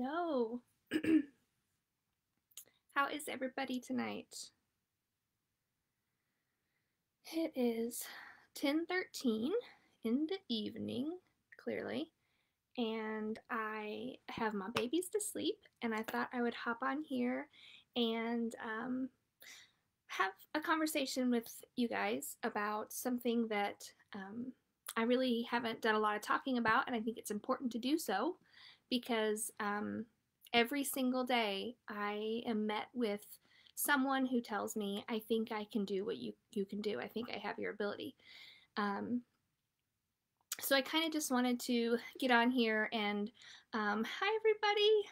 Hello. How is everybody tonight? It is 10:13 in the evening, clearly, and I have my babies to sleep, and I thought I would hop on here and have a conversation with you guys about something that I really haven't done a lot of talking about, and I think it's important to do so because every single day I am met with someone who tells me, I think I can do what you can do. I think I have your ability. Um, so I kind of just wanted to get on here and, hi everybody.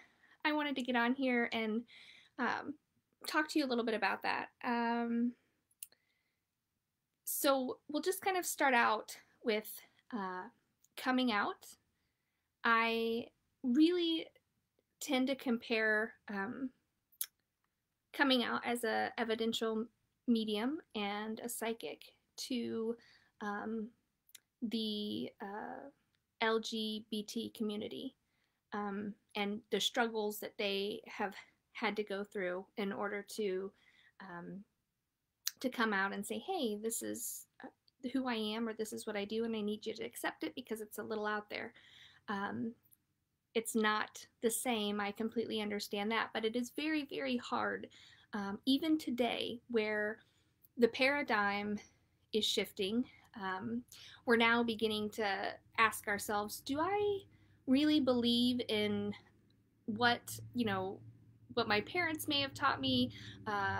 I wanted to get on here and um, talk to you a little bit about that. So we'll just kind of start out with coming out. I really tend to compare coming out as a evidential medium and a psychic to the LGBT community and the struggles that they have had to go through in order to come out and say, hey, this is who I am, or this is what I do, and I need you to accept it because it's a little out there. It's not the same. I completely understand that, but it is very, very hard, even today, where the paradigm is shifting. We're now beginning to ask ourselves, do I really believe in what, what my parents may have taught me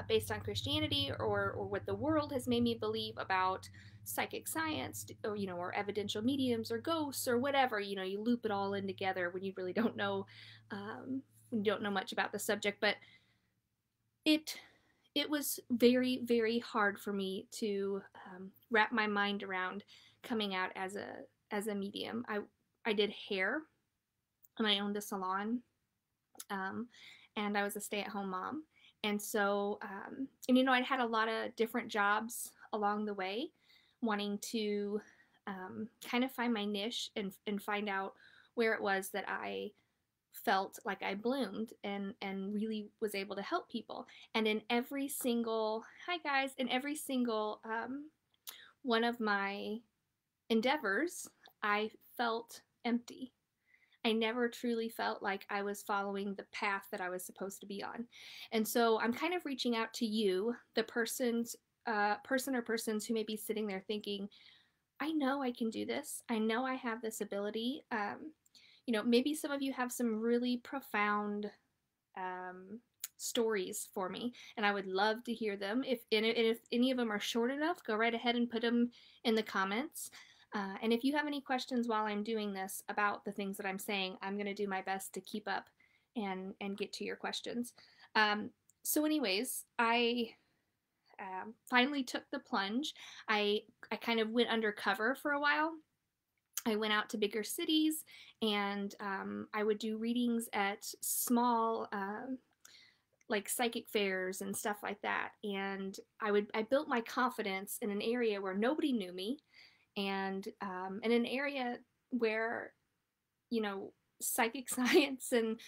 based on Christianity, or what the world has made me believe about psychic science, or evidential mediums or ghosts or whatever. You loop it all in together when you really don't know, when you don't know much about the subject. But it was very, very hard for me to wrap my mind around coming out as a medium. I did hair, and I owned a salon. And I was a stay-at-home mom. And so, I'd had a lot of different jobs along the way, wanting to kind of find my niche and find out where it was that I felt like I bloomed and really was able to help people. And in every single, hi guys, in every single one of my endeavors, I felt empty. I never truly felt like I was following the path that I was supposed to be on. And so I'm kind of reaching out to you, the person or persons who may be sitting there thinking, I know I can do this. I know I have this ability. Maybe some of you have some really profound stories for me, and I would love to hear them. If any of them are short enough, go right ahead and put them in the comments. And if you have any questions while I'm doing this about the things that I'm saying, I'm going to do my best to keep up and get to your questions. So anyways, I finally took the plunge. I kind of went undercover for a while. I went out to bigger cities, and I would do readings at small like psychic fairs and stuff like that. And I built my confidence in an area where nobody knew me, and in an area where, psychic science and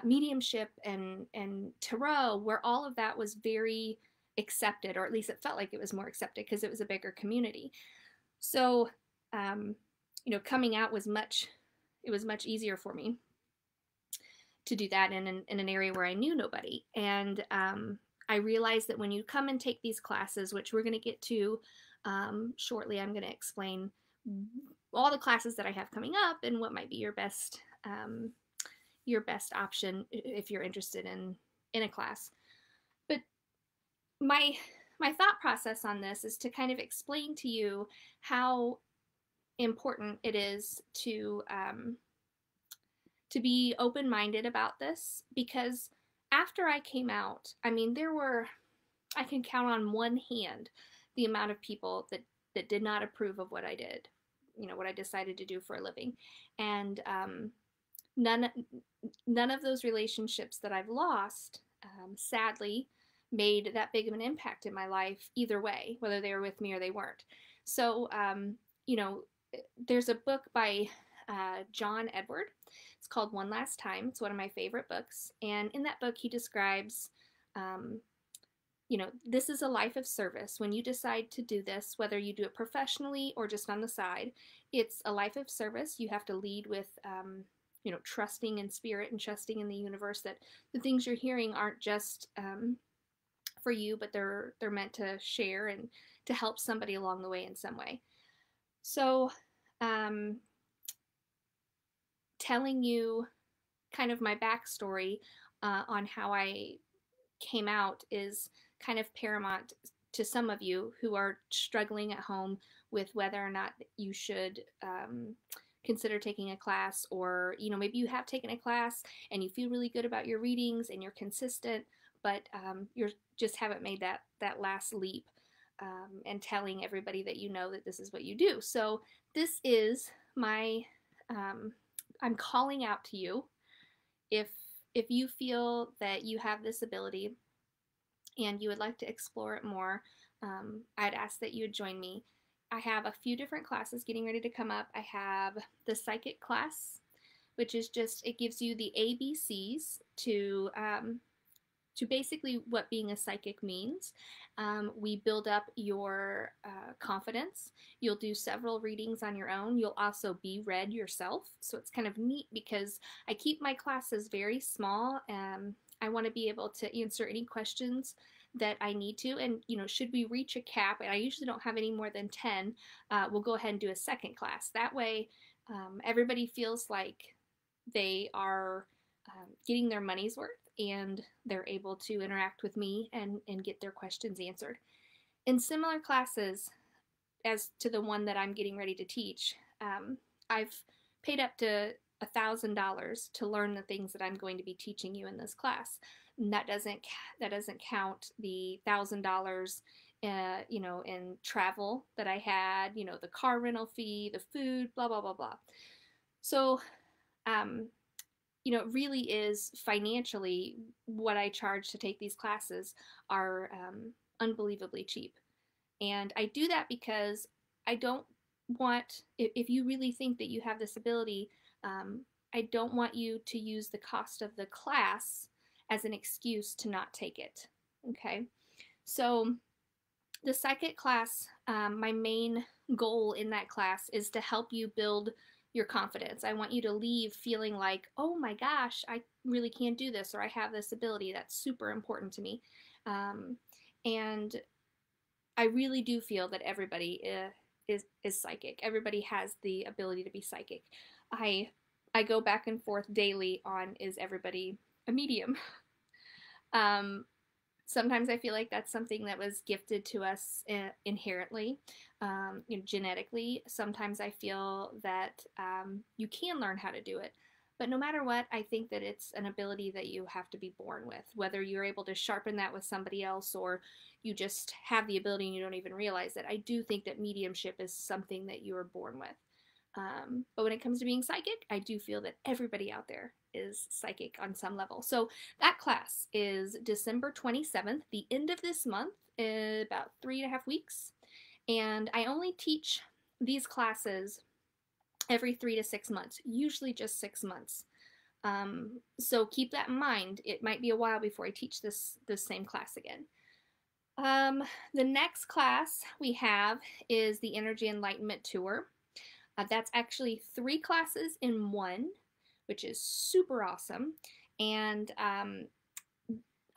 mediumship and tarot, where all of that was very accepted, or at least it felt like it was more accepted because it was a bigger community. So, coming out was much easier for me to do that in an area where I knew nobody. And I realized that when you come and take these classes, which we're going to get to shortly, I'm going to explain all the classes that I have coming up and what might be your best option if you're interested in a class. But my thought process on this is to kind of explain to you how important it is to be open-minded about this, because after I came out, I can count on one hand the amount of people that did not approve of what I did, what I decided to do for a living. And none of those relationships that I've lost, sadly, made that big of an impact in my life either way, whether they were with me or they weren't. So, there's a book by John Edward. It's called One Last Time. It's one of my favorite books. And in that book, he describes, um, this is a life of service. When you decide to do this, whether you do it professionally or just on the side, it's a life of service. You have to lead with, trusting in spirit and trusting in the universe that the things you're hearing aren't just for you, but they're meant to share and to help somebody along the way in some way. So, telling you kind of my backstory on how I came out is kind of paramount to some of you who are struggling at home with whether or not you should consider taking a class, or maybe you have taken a class and you feel really good about your readings and you're consistent, but you just haven't made that last leap, and telling everybody that that this is what you do. So this is my I'm calling out to you. If you feel that you have this ability and you would like to explore it more, I'd ask that you would join me. I have a few different classes getting ready to come up. I have the psychic class, which is just, it gives you the ABCs to basically what being a psychic means. We build up your confidence. You'll do several readings on your own. You'll also be read yourself. So it's kind of neat because I keep my classes very small. I want to be able to answer any questions that I need to. And, should we reach a cap, and I usually don't have any more than 10, we'll go ahead and do a second class. That way, everybody feels like they are getting their money's worth and they're able to interact with me and get their questions answered. In similar classes as to the one that I'm getting ready to teach, I've paid up to $1,000 to learn the things that I'm going to be teaching you in this class. And that doesn't count the $1,000 in travel that I had, the car rental fee, the food, blah, blah, blah, blah. So, it really is financially what I charge to take these classes are unbelievably cheap. And I do that because I don't want, if you really think that you have this ability, I don't want you to use the cost of the class as an excuse to not take it. Okay, so the psychic class, my main goal in that class is to help you build your confidence. I want you to leave feeling like, oh my gosh, I really can't do this, or I have this ability. That's super important to me. And I really do feel that everybody is psychic. Everybody has the ability to be psychic. I go back and forth daily on, is everybody a medium? Sometimes I feel like that's something that was gifted to us inherently, genetically. Sometimes I feel that you can learn how to do it. But no matter what, I think that it's an ability that you have to be born with. Whether you're able to sharpen that with somebody else or you just have the ability and you don't even realize it, I do think that mediumship is something that you are born with. But when it comes to being psychic, I do feel that everybody out there is psychic on some level. So that class is December 27th, the end of this month, about 3.5 weeks. And I only teach these classes every 3 to 6 months, usually just 6 months. So keep that in mind. It might be a while before I teach this same class again. The next class we have is the Energy Enlightenment Tour. That's actually 3 classes in one, which is super awesome. And I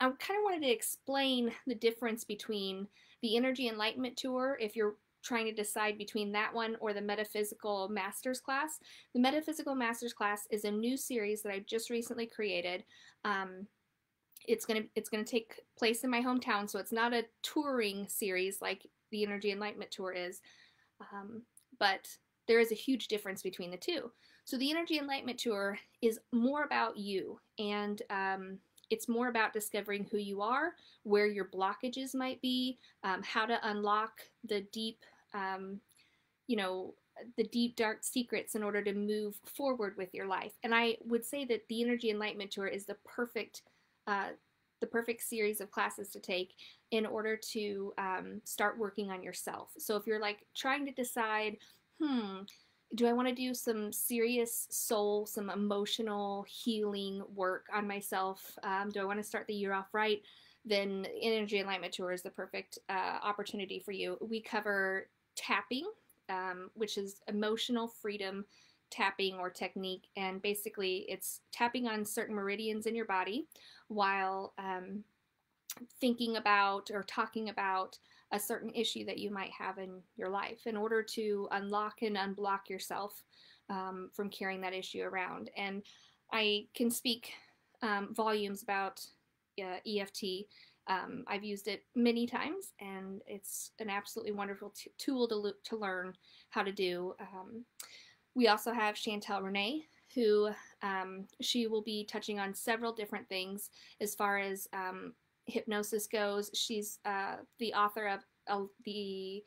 kind of wanted to explain the difference between the Energy Enlightenment Tour, if you're trying to decide between that one or the Metaphysical Masters class. The Metaphysical Masters class is a new series that I just recently created. It's gonna take place in my hometown, so it's not a touring series like the Energy Enlightenment Tour is, but there is a huge difference between the two. So the Energy Enlightenment Tour is more about you, and it's more about discovering who you are, where your blockages might be, how to unlock the deep, the deep, dark secrets in order to move forward with your life. And I would say that the Energy Enlightenment Tour is the perfect series of classes to take in order to start working on yourself. So if you're like trying to decide, do I want to do some serious soul, some emotional healing work on myself? Do I want to start the year off right? Then Energy Alignment Tour is the perfect opportunity for you. We cover tapping, which is emotional freedom tapping or technique. And basically, it's tapping on certain meridians in your body while thinking about or talking about a certain issue that you might have in your life in order to unlock and unblock yourself from carrying that issue around. And I can speak volumes about EFT. I've used it many times, and it's an absolutely wonderful tool to learn how to do. We also have Chantel Renee, who she will be touching on several different things as far as hypnosis goes. She's the author of the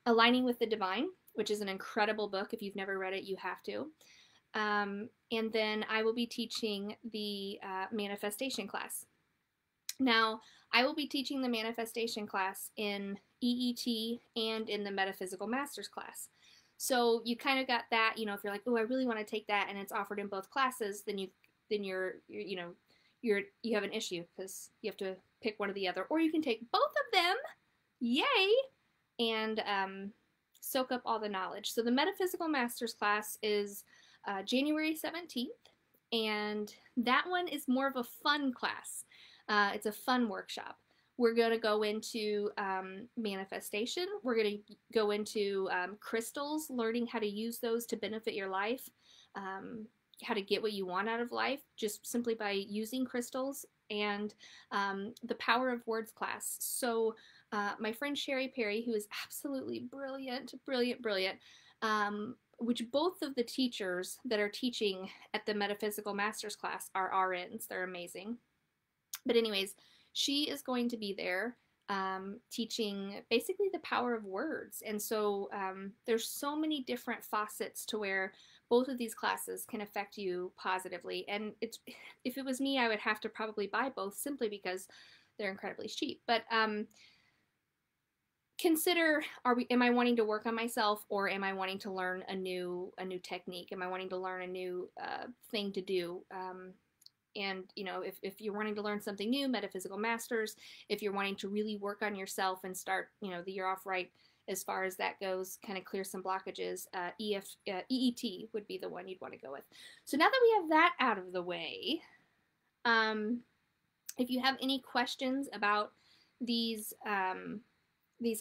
Aligning with the Divine, which is an incredible book. If you've never read it, you have to. And then I will be teaching the manifestation class. Now, I will be teaching the manifestation class in EET and in the Metaphysical Masters class. So you kind of got that, you know, if you're like, oh, I really want to take that, and it's offered in both classes, then you have an issue because you have to pick one or the other, or you can take both of them, yay, and soak up all the knowledge. So the Metaphysical Masters class is January 17th, and that one is more of a fun class. It's a fun workshop. We're going to go into manifestation. We're going to go into crystals, learning how to use those to benefit your life, how to get what you want out of life just simply by using crystals, and the Power of Words class. So my friend Sherry Perry, who is absolutely brilliant, which both of the teachers that are teaching at the Metaphysical Masters class are RNs. They're amazing. But anyways, she is going to be there teaching basically the power of words. And so there's so many different facets to where both of these classes can affect you positively. And if it was me, I would have to probably buy both simply because they're incredibly cheap. But consider, am I wanting to work on myself, or am I wanting to learn a new technique? Am I wanting to learn a new thing to do? And, you know, if you're wanting to learn something new, Metaphysical Masters. If you're wanting to really work on yourself and start, you know, the year off right as far as that goes, kind of clear some blockages, EET would be the one you'd want to go with. So now that we have that out of the way, if you have any questions about these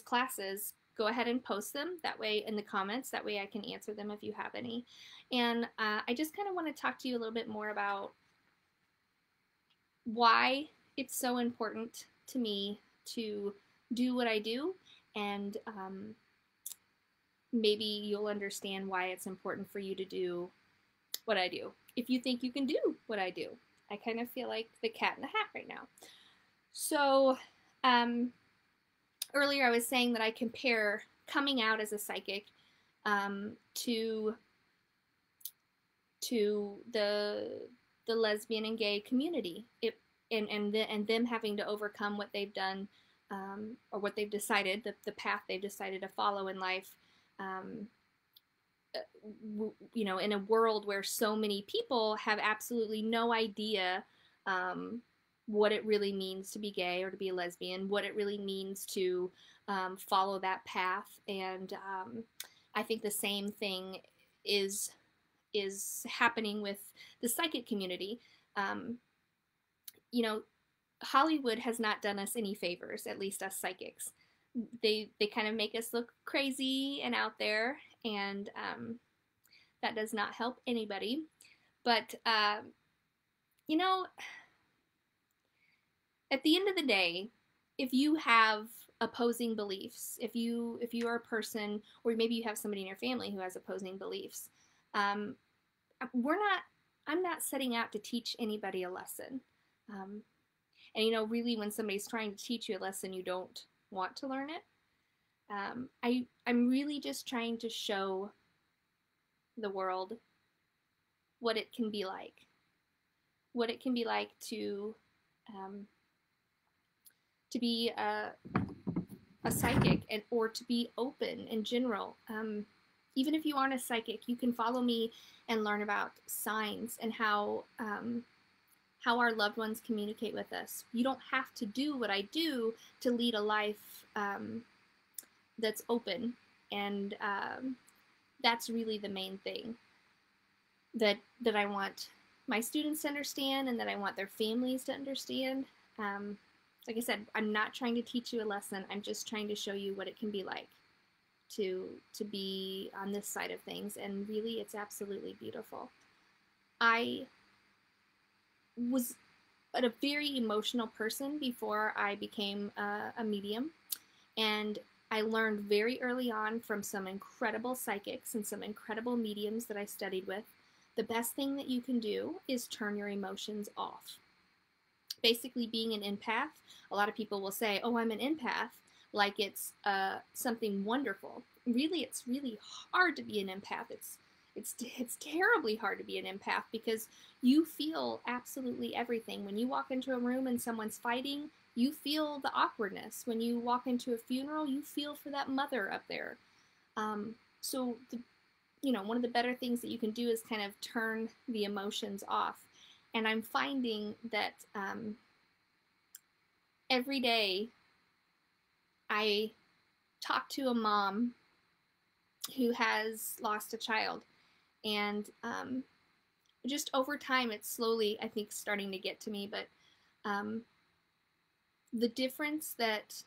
classes, go ahead and post them that way in the comments. That way I can answer them if you have any. And I just kind of want to talk to you a little bit more about why it's so important to me to do what I do, and maybe you'll understand why it's important for you to do what I do if you think you can do what I do. I kind of feel like the cat in the hat right now. So earlier I was saying that I compare coming out as a psychic to the lesbian and gay community, and them having to overcome what they've done, or what they've decided, the path they've decided to follow in life, you know, in a world where so many people have absolutely no idea what it really means to be gay or to be a lesbian, what it really means to follow that path. And I think the same thing is happening with the psychic community. You know, Hollywood has not done us any favors, at least us psychics. They kind of make us look crazy and out there, and that does not help anybody. But you know, at the end of the day, if you have opposing beliefs, if you are a person, or maybe you have somebody in your family who has opposing beliefs, I'm not setting out to teach anybody a lesson. And you know, really, when somebody's trying to teach you a lesson, you don't want to learn it. I'm really just trying to show the world what it can be like. What it can be like to be a psychic, or to be open in general. Even if you aren't a psychic, you can follow me and learn about signs and how our loved ones communicate with us. You don't have to do what I do to lead a life that's open, and that's really the main thing that I want my students to understand, and that I want their families to understand. Like I said, I'm not trying to teach you a lesson. I'm just trying to show you what it can be like to be on this side of things, and really, it's absolutely beautiful. I was a very emotional person before I became a medium, and I learned very early on from some incredible psychics and some incredible mediums that I studied with. The best thing that you can do is turn your emotions off. Basically, being an empath, a lot of people will say, oh, I'm an empath, like it's something wonderful. Really, it's really hard to be an empath. It's terribly hard to be an empath, because you feel absolutely everything. When you walk into a room and someone's fighting, you feel the awkwardness. When you walk into a funeral, you feel for that mother up there. So, one of the better things that you can do is kind of turn the emotions off. And I'm finding that every day I talk to a mom who has lost a child. And just over time, it's slowly, I think, starting to get to me. But the difference that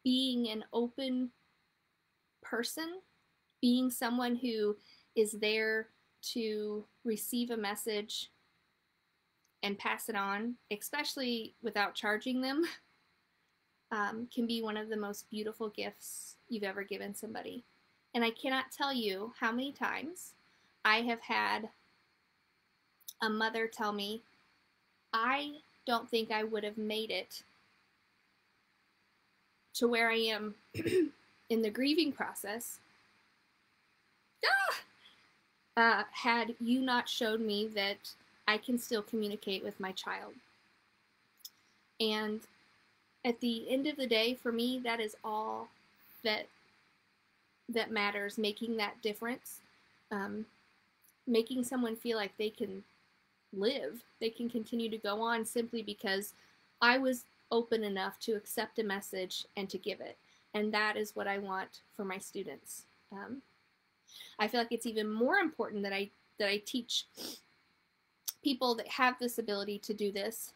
being an open person, being someone who is there to receive a message and pass it on, especially without charging them, can be one of the most beautiful gifts you've ever given somebody. And I cannot tell you how many times I have had a mother tell me, I don't think I would have made it to where I am in the grieving process had you not showed me that I can still communicate with my child. And at the end of the day, for me, that is all that matters, making that difference, making someone feel like they can live, they can continue to go on simply because I was open enough to accept a message and to give it. And that is what I want for my students. I feel like it's even more important that I teach people that have this ability to do this,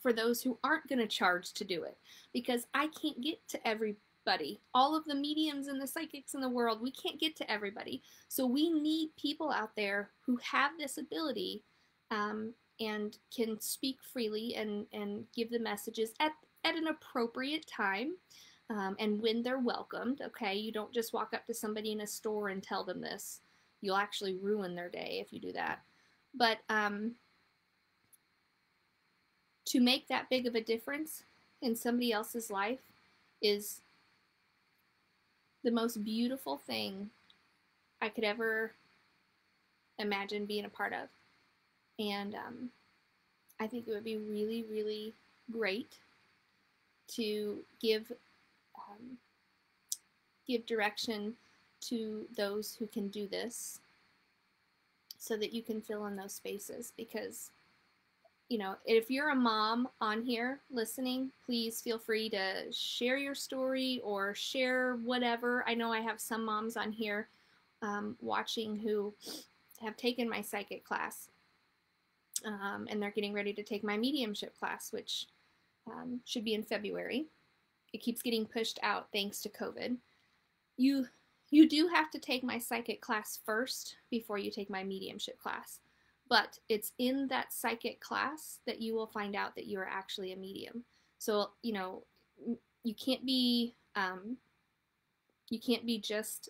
for those who aren't going to charge to do it, because I can't get to everybody. All of the mediums and the psychics in the world, we can't get to everybody. So we need people out there who have this ability, and can speak freely and give the messages at an appropriate time, and when they're welcomed. Okay, you don't just walk up to somebody in a store and tell them this. You'll actually ruin their day if you do that. But to make that big of a difference in somebody else's life is the most beautiful thing I could ever imagine being a part of. And I think it would be really, really great to give direction to those who can do this, so that you can fill in those spaces. Because, if you're a mom on here listening, please feel free to share your story or share whatever. I know I have some moms on here watching who have taken my psychic class, and they're getting ready to take my mediumship class, which should be in February. It keeps getting pushed out thanks to COVID. You do have to take my psychic class first before you take my mediumship class. But it's in that psychic class that you will find out that you are actually a medium. So, you can't be just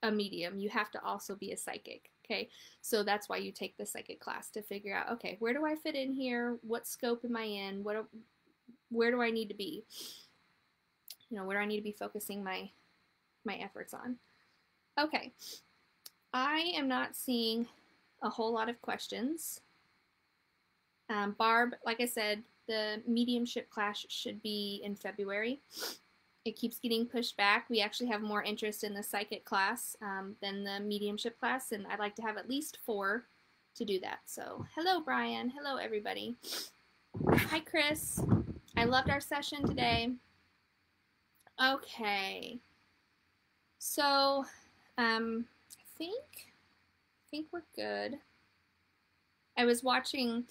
a medium. You have to also be a psychic. Okay, so that's why you take the psychic class, to figure out, okay, where do I fit in here? What scope am I in? Where do I need to be? Where do I need to be focusing my efforts on? Okay, I am not seeing a whole lot of questions. Barb, like I said, the mediumship class should be in February, it keeps getting pushed back. We actually have more interest in the psychic class than the mediumship class, and I'd like to have at least 4 to do that. So hello, Brian. Hello, everybody. Hi, Chris. I loved our session today. Okay. So I think we're good. I was watching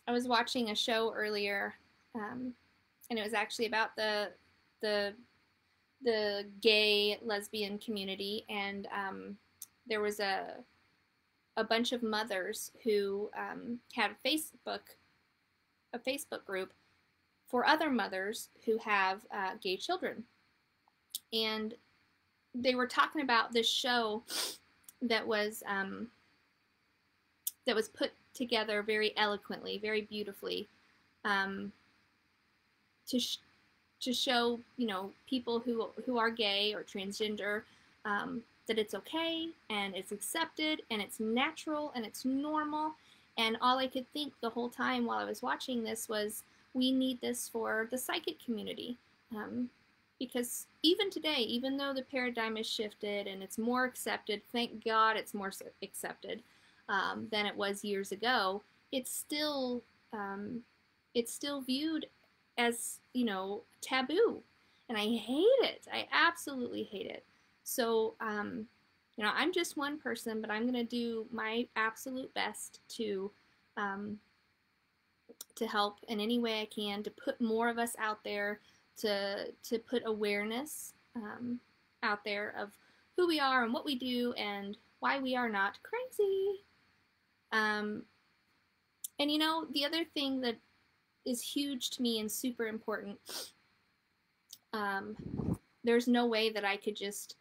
a show earlier, and it was actually about the gay lesbian community, and there was a bunch of mothers who had a Facebook group for other mothers who have gay children, and they were talking about this show that was put together very eloquently, very beautifully, to show, you know, people who are gay or transgender, that it's okay and it's accepted and it's natural and it's normal. And all I could think the whole time while I was watching this was, we need this for the psychic community. Because even today, even though the paradigm has shifted and it's more accepted, thank God it's more accepted than it was years ago, it's still viewed as, you know, taboo. And I hate it. I absolutely hate it. So, you know, I'm just one person, but I'm going to do my absolute best to help in any way I can, to put more of us out there, to put awareness out there of who we are and what we do and why we are not crazy. And you know, the other thing that is huge to me and super important, there's no way that I could just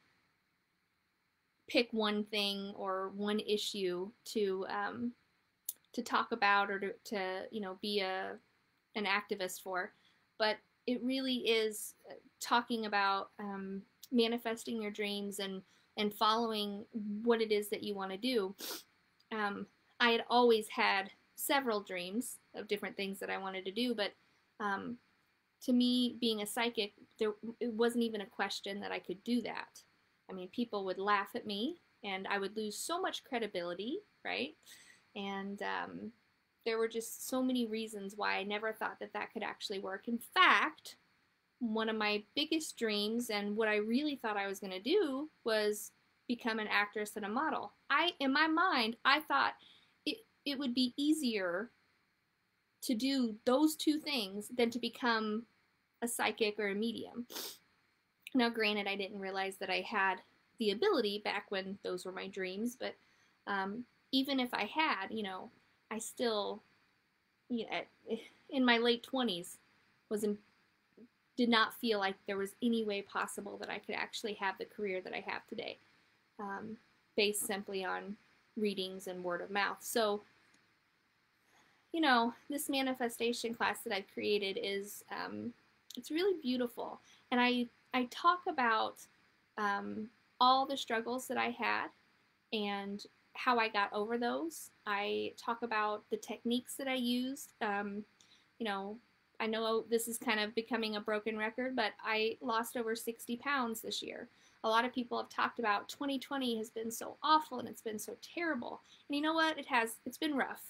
pick one thing or one issue to talk about or to you know, be an activist for, but it really is talking about manifesting your dreams and following what it is that you want to do. I had always had several dreams of different things that I wanted to do, but to me, being a psychic, it wasn't even a question that I could do that. I mean, people would laugh at me, and I would lose so much credibility, right? And there were just so many reasons why I never thought that that could actually work. In fact, one of my biggest dreams and what I really thought I was going to do was become an actress and a model. In my mind, I thought it would be easier to do those two things than to become a psychic or a medium. Now, granted, I didn't realize that I had the ability back when those were my dreams, but even if I had, you know, I still, you know, in my late 20s, did not feel like there was any way possible that I could actually have the career that I have today, based simply on readings and word of mouth. So, you know, this manifestation class that I've created is, it's really beautiful. And I talk about all the struggles that I had and how I got over those. I talk about the techniques that I used. You know this is kind of becoming a broken record, but I lost over 60 pounds this year. A lot of people have talked about 2020 has been so awful and it's been so terrible. And you know what? It's been rough.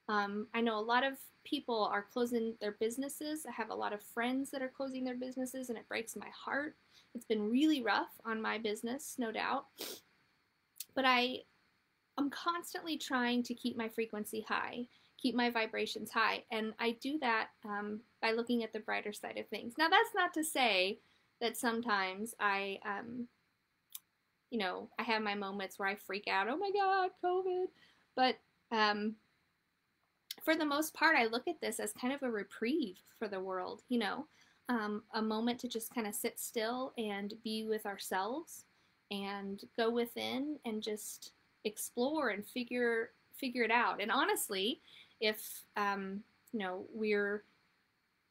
I know a lot of people are closing their businesses. I have a lot of friends that are closing their businesses, and it breaks my heart. It's been really rough on my business, no doubt. But I'm constantly trying to keep my frequency high, keep my vibrations high, and I do that by looking at the brighter side of things. Now, that's not to say that sometimes I have my moments where I freak out, oh my God, COVID. But for the most part, I look at this as kind of a reprieve for the world, you know, a moment to just kind of sit still and be with ourselves and go within and just explore and figure it out. And honestly, if we're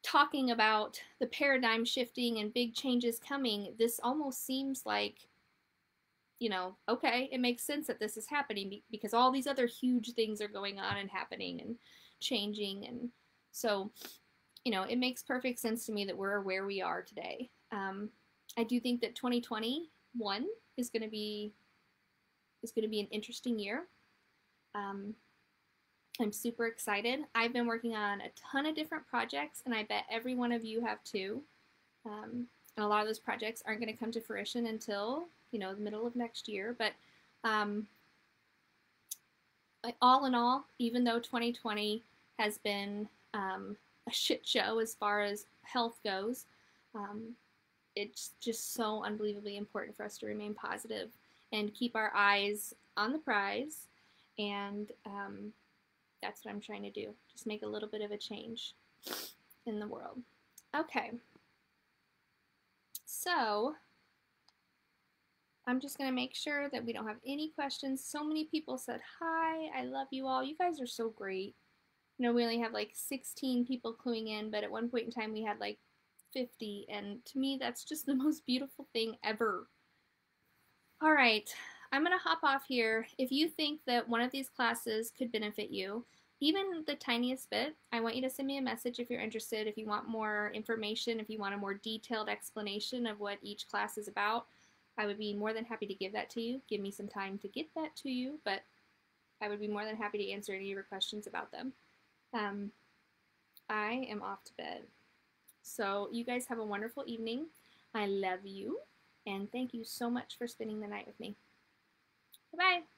talking about the paradigm shifting and big changes coming, this almost seems like, okay, it makes sense that this is happening because all these other huge things are going on and happening and changing. And so, it makes perfect sense to me that we're where we are today. I do think that 2021 is going to be an interesting year. I'm super excited. I've been working on a ton of different projects, and I bet every one of you have too. And a lot of those projects aren't going to come to fruition until, the middle of next year. But all in all, even though 2020 has been a shit show as far as health goes, it's just so unbelievably important for us to remain positive and keep our eyes on the prize. And that's what I'm trying to do. Just make a little bit of a change in the world. Okay. So I'm just going to make sure that we don't have any questions. So many people said, hi, I love you all. You guys are so great. We only have like 16 people cluing in, but at one point in time we had like 50. And to me, that's just the most beautiful thing ever. All right, I'm going to hop off here. If you think that one of these classes could benefit you, even the tiniest bit, I want you to send me a message if you're interested, if you want more information, if you want a more detailed explanation of what each class is about. I would be more than happy to give that to you. Give me some time to get that to you, but I would be more than happy to answer any of your questions about them. I am off to bed. So you guys have a wonderful evening. I love you, and thank you so much for spending the night with me. Bye-bye.